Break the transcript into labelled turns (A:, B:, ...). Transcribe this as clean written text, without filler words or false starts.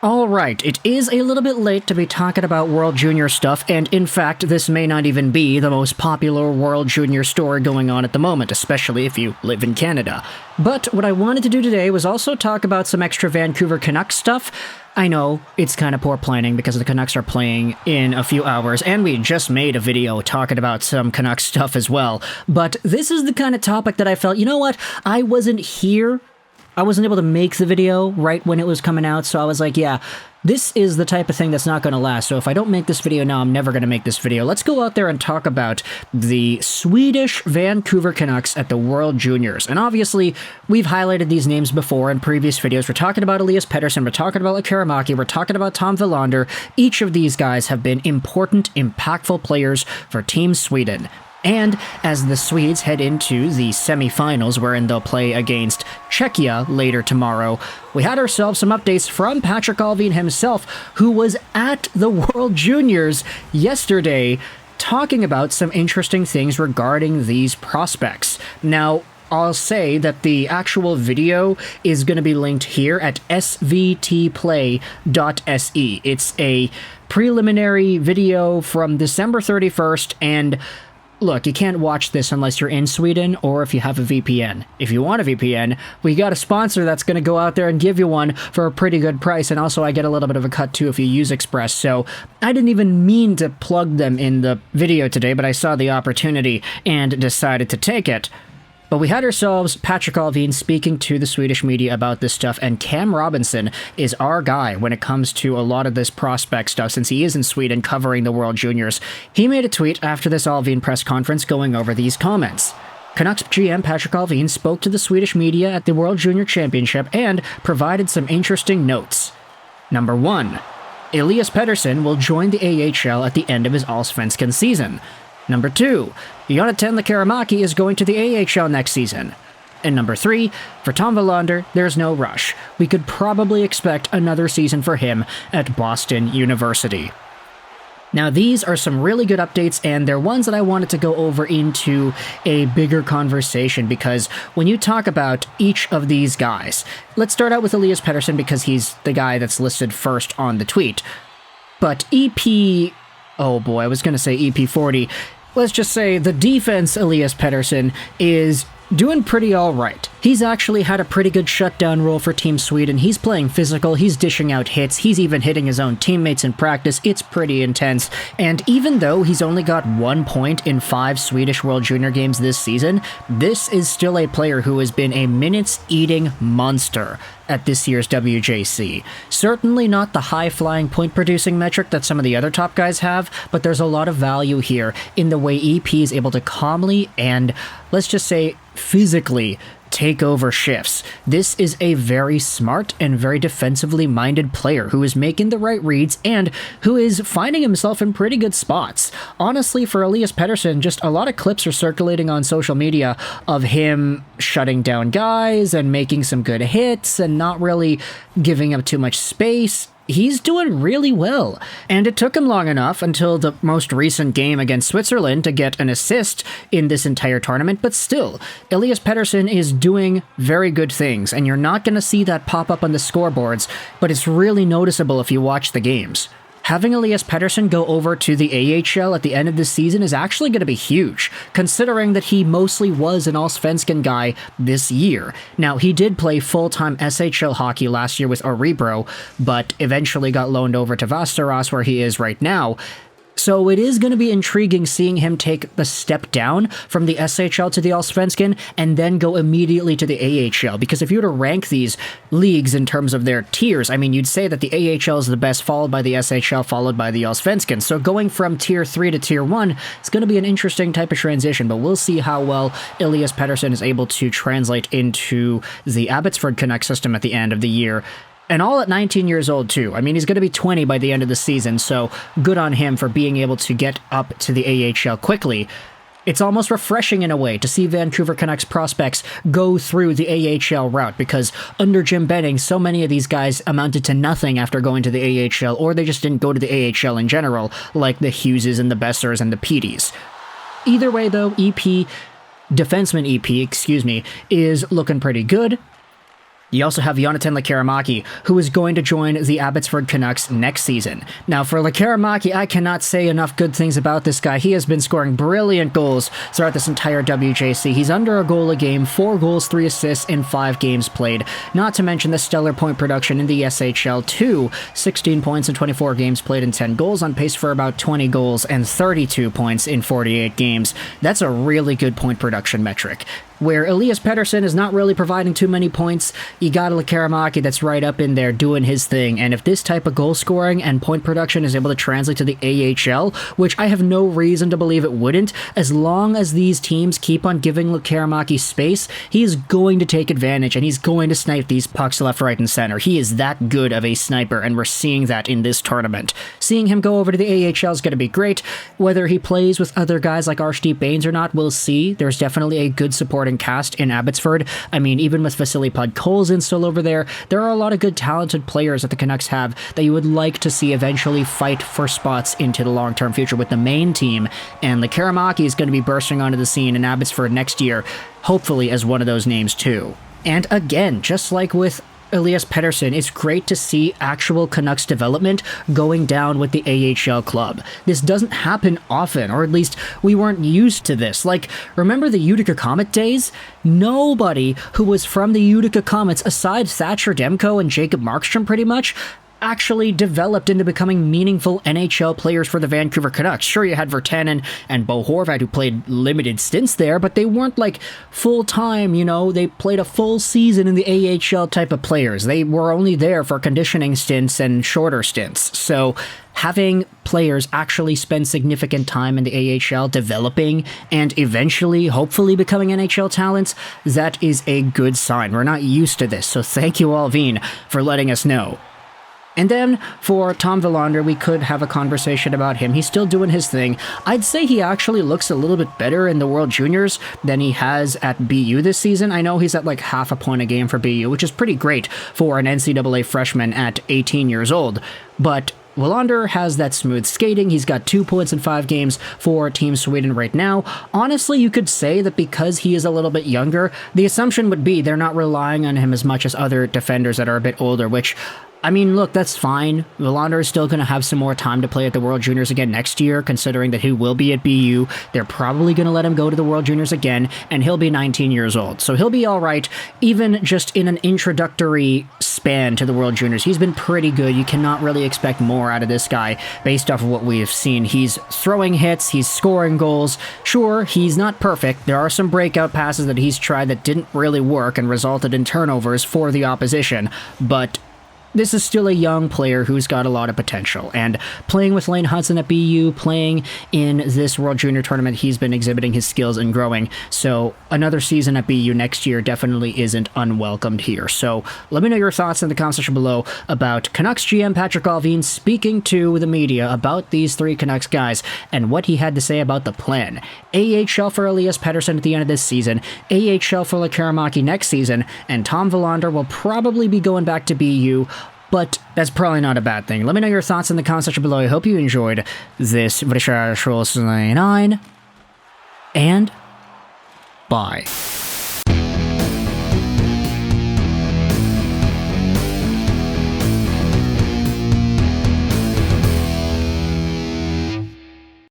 A: Alright, it is a little bit late to be talking about World Junior stuff, and in fact, this may not even be the most popular World Junior story going on at the moment, especially if you live in Canada. But what I wanted to do today was also talk about some extra Vancouver Canucks stuff. I know, it's kind of poor planning because the Canucks are playing in a few hours, and we just made a video talking about some Canucks stuff as well. But this is the kind of topic that I felt, you know what, I wasn't here. I wasn't able to make the video right when it was coming out, so I was like, yeah, this is the type of thing that's not going to last, so if I don't make this video now, I'm never going to make this video. Let's go out there and talk about the Swedish Vancouver Canucks at the World Juniors. And obviously, we've highlighted these names before in previous videos. We're talking about Elias Pettersson, we're talking about Lekkerimaki, we're talking about Tom Willander. Each of these guys have been important, impactful players for Team Sweden. And as the Swedes head into the semifinals, wherein they'll play against Czechia later tomorrow, we had ourselves some updates from Patrik Allvin himself, who was at the World Juniors yesterday, talking about some interesting things regarding these prospects. Now, I'll say that the actual video is going to be linked here at svtplay.se. It's a preliminary video from December 31st, and look, you can't watch this unless you're in Sweden or if you have a VPN. If you want a VPN, we got a sponsor that's going to go out there and give you one for a pretty good price, and also I get a little bit of a cut too if you use Express, so I didn't even mean to plug them in the video today, but I saw the opportunity and decided to take it. But we had ourselves Patrik Allvin speaking to the Swedish media about this stuff, and Cam Robinson is our guy when it comes to a lot of this prospect stuff, since he is in Sweden covering the World Juniors. He made a tweet after this Allvin press conference going over these comments. Canucks GM Patrik Allvin spoke to the Swedish media at the World Junior Championship and provided some interesting notes. Number 1. Elias Pettersson will join the AHL at the end of his Allsvenskan season. Number 2, Jonathan Lekkerimaki is going to the AHL next season. And number 3, for Tom Willander, there's no rush. We could probably expect another season for him at Boston University. Now, these are some really good updates, and they're ones that I wanted to go over into a bigger conversation, because when you talk about each of these guys, let's start out with Elias Pettersson because he's the guy that's listed first on the tweet. But oh boy, I was going to say EP40. Let's just say the defense Elias Pettersson is doing pretty alright. He's actually had a pretty good shutdown role for Team Sweden. He's playing physical, he's dishing out hits, he's even hitting his own teammates in practice. It's pretty intense. And even though he's only got 1 point in 5 Swedish World Junior games this season, this is still a player who has been a minutes-eating monster at this year's WJC. Certainly not the high-flying point-producing metric that some of the other top guys have, but there's a lot of value here in the way EP is able to calmly and, let's just say, physically take over shifts. This is a very smart and very defensively minded player who is making the right reads and who is finding himself in pretty good spots. Honestly, for Elias Pettersson, just a lot of clips are circulating on social media of him shutting down guys and making some good hits and not really giving up too much space. He's doing really well, and it took him long enough until the most recent game against Switzerland to get an assist in this entire tournament, but still, Elias Pettersson is doing very good things, and you're not going to see that pop up on the scoreboards, but it's really noticeable if you watch the games. Having Elias Pettersson go over to the AHL at the end of this season is actually going to be huge, considering that he mostly was an Allsvenskan guy this year. Now, he did play full-time SHL hockey last year with Örebro, but eventually got loaned over to Västerås, where he is right now. So it is going to be intriguing seeing him take the step down from the SHL to the Allsvenskan and then go immediately to the AHL. Because if you were to rank these leagues in terms of their tiers, I mean, you'd say that the AHL is the best, followed by the SHL, followed by the Allsvenskan. So going from Tier 3 to Tier 1 is going to be an interesting type of transition, but we'll see how well Elias Pettersson is able to translate into the Abbotsford Canucks system at the end of the year. And all at 19 years old, too. I mean, he's going to be 20 by the end of the season, so good on him for being able to get up to the AHL quickly. It's almost refreshing in a way to see Vancouver Canucks prospects go through the AHL route, because under Jim Benning, so many of these guys amounted to nothing after going to the AHL, or they just didn't go to the AHL in general, like the Hugheses and the Bessers and the Petys. Either way, though, defenseman EP, is looking pretty good. You also have Jonathan Lekkerimaki, who is going to join the Abbotsford Canucks next season. Now, for Lekkerimaki, I cannot say enough good things about this guy. He has been scoring brilliant goals throughout this entire WJC. He's under a goal a game, 4 goals, 3 assists in 5 games played. Not to mention the stellar point production in the SHL too. 16 points in 24 games played and 10 goals, on pace for about 20 goals and 32 points in 48 games. That's a really good point production metric. Where Elias Pettersson is not really providing too many points, you got a Lekkerimaki that's right up in there doing his thing, and if this type of goal scoring and point production is able to translate to the AHL, which I have no reason to believe it wouldn't, as long as these teams keep on giving Lekkerimaki space, he is going to take advantage, and he's going to snipe these pucks left, right, and center. He is that good of a sniper, and we're seeing that in this tournament. Seeing him go over to the AHL is going to be great. Whether he plays with other guys like Arshdeep Bains or not, we'll see. There's definitely a good support cast in Abbotsford. I mean, even with Vasily Podkolzin still over there are a lot of good talented players that the Canucks have that you would like to see eventually fight for spots into the long-term future with the main team, and Lekkerimaki is going to be bursting onto the scene in Abbotsford next year, hopefully as one of those names too. And again, just like with Elias Pettersson, it's great to see actual Canucks development going down with the AHL club. This doesn't happen often, or at least we weren't used to this. Like, remember the Utica Comet days? Nobody who was from the Utica Comets, aside Thatcher Demko and Jacob Markstrom pretty much, actually developed into becoming meaningful NHL players for the Vancouver Canucks. Sure, you had Virtanen and Bo Horvat who played limited stints there, but they weren't like full-time, they played a full season in the AHL type of players. They were only there for conditioning stints and shorter stints. So having players actually spend significant time in the AHL developing and eventually, hopefully, becoming NHL talents, that is a good sign. We're not used to this, so thank you, Allvin, for letting us know. And then, for Tom Willander, we could have a conversation about him. He's still doing his thing. I'd say he actually looks a little bit better in the World Juniors than he has at BU this season. I know he's at like half a point a game for BU, which is pretty great for an NCAA freshman at 18 years old. But Willander has that smooth skating. He's got 2 points in 5 games for Team Sweden right now. Honestly, you could say that because he is a little bit younger, the assumption would be they're not relying on him as much as other defenders that are a bit older, which, I mean, look, that's fine. Willander is still going to have some more time to play at the World Juniors again next year, considering that he will be at BU. They're probably going to let him go to the World Juniors again, and he'll be 19 years old. So he'll be all right, even just in an introductory span to the World Juniors. He's been pretty good. You cannot really expect more out of this guy based off of what we have seen. He's throwing hits, he's scoring goals. Sure, he's not perfect. There are some breakout passes that he's tried that didn't really work and resulted in turnovers for the opposition, but this is still a young player who's got a lot of potential, and playing with Lane Hudson at BU, playing in this World Junior Tournament, he's been exhibiting his skills and growing, so another season at BU next year definitely isn't unwelcomed here. So let me know your thoughts in the comment section below about Canucks GM Patrik Allvin speaking to the media about these 3 Canucks guys and what he had to say about the plan. AHL for Elias Pettersson at the end of this season, AHL for Lekkerimaki next season, and Tom Willander will probably be going back to BU, but that's probably not a bad thing. Let me know your thoughts in the comment section below. I hope you enjoyed this video, and bye.